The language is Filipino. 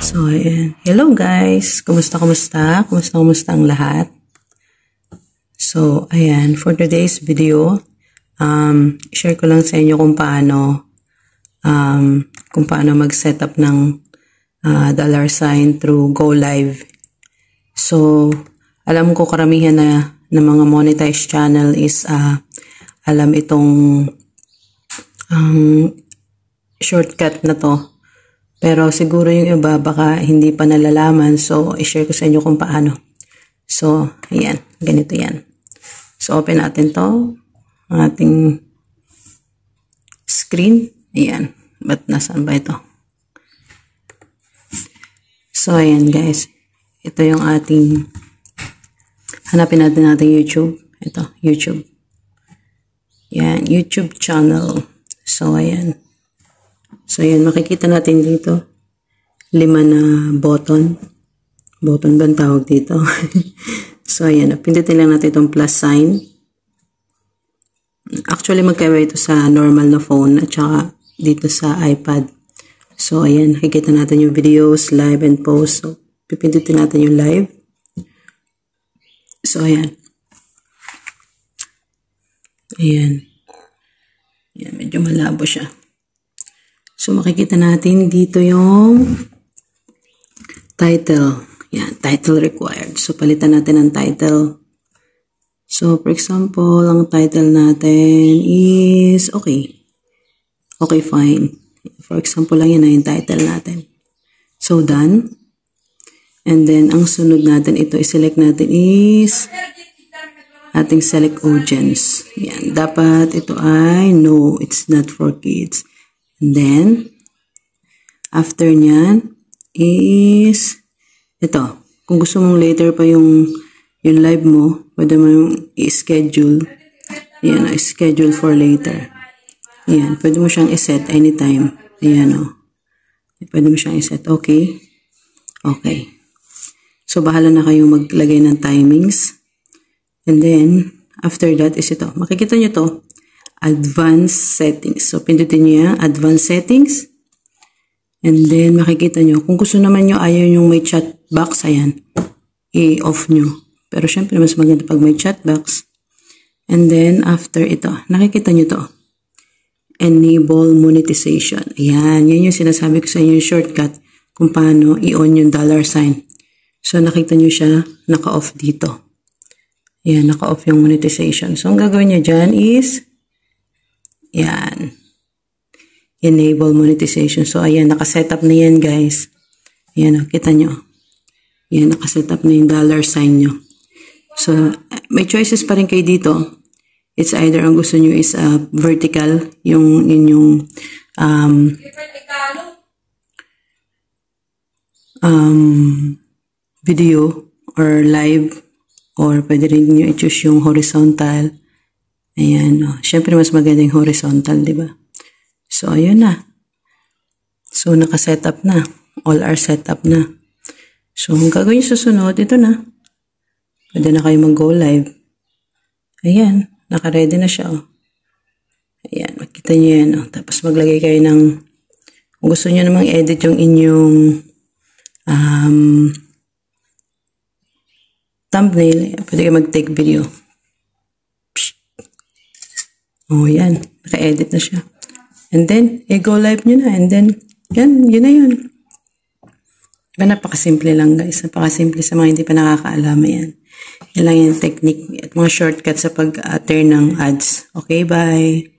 So, ayan. Hello guys! Kumusta ang lahat? So, ayan. For today's video, share ko lang sa inyo kung paano mag-setup ng $sign through Go Live. So, alam ko karamihan na mga monetized channel is alam itong shortcut na to. Pero siguro yung iba baka hindi pa nalalaman, so i-share ko sa inyo kung paano. So, ayan, ganito yan. So, open natin to, ang ating screen. Ayan, ba't nasaan ba ito? So, ayan guys, ito yung ating, hanapin natin YouTube. Ito, YouTube. Yan, YouTube channel. So, ayan. So, ayan, makikita natin dito, 5 na button. Button ba ang tawag dito? So, ayan, pindutin lang natin itong plus sign. Actually, magkaiba ito sa normal na phone at saka dito sa iPad. So, ayan, makikita natin yung videos, live and post. So, pipindutin natin yung live. So, ayan. Ayan. Ayan, medyo malabo siya. So, makikita natin dito yung title. Yan, title required. So, palitan natin ang title. So, for example, ang title natin is okay. Okay, fine. For example lang yan na yung title natin. So, done. And then, ang sunod natin, ito i-select natin is ating select audience. Yan, dapat ito ay no, it's not for kids. And then, after nyan, is, ito, kung gusto mong later pa yung live mo, pwede mo yung i-schedule. Ayan, schedule for later. Ayan, pwede mo siyang i-set anytime. Ayan, o. Pwede mo siyang i-set. Okay. Okay. So, bahala na kayong maglagay ng timings. And then, after that is ito. Makikita nyo to. Advanced settings. So, pindutin nyo yan, advanced settings. And then, makikita nyo, kung gusto naman nyo, ayaw yung may chat box, ayan, i-off nyo. Pero, syempre, mas maganda pag may chat box. And then, after ito, nakikita nyo to. Enable monetization. Ayan, yan yung sinasabi ko sa inyo, yung shortcut, kung paano i-on yung $sign. So, nakita nyo siya, naka-off dito. Ayan, naka-off yung monetization. So, ang gagawin nyo dyan is, yan. Enable monetization. So, ayan, nakasetup na yan, guys. Ayan, kita nyo. Ayan, nakasetup na yung $sign nyo. So, may choices pa rin kayo dito. It's either ang gusto nyo is vertical, yung inyong video or live, or pwede rin nyo i-choose yung horizontal. Ayan, o. Siyempre, mas maganda yung horizontal, di ba? So, ayun na. So, naka-setup na. All are setup na. So, ang gagawin yung susunod, ito na. Pwede na kayo mag-go live. Ayan, naka-ready na siya, o. Ayan, makita nyo yan, o. Tapos, maglagay kayo ng, kung gusto nyo namang edit yung inyong thumbnail, pwede kayo mag-take video. Oh, yan. Naka-edit na siya. And then, i-go live nyo na. And then, yan. Yun na yun. Diba, napakasimple lang, guys. Napakasimple sa mga hindi pa nakakaalam yan. Yan lang yung technique at mga shortcut sa pag-turn ng ads. Okay, bye!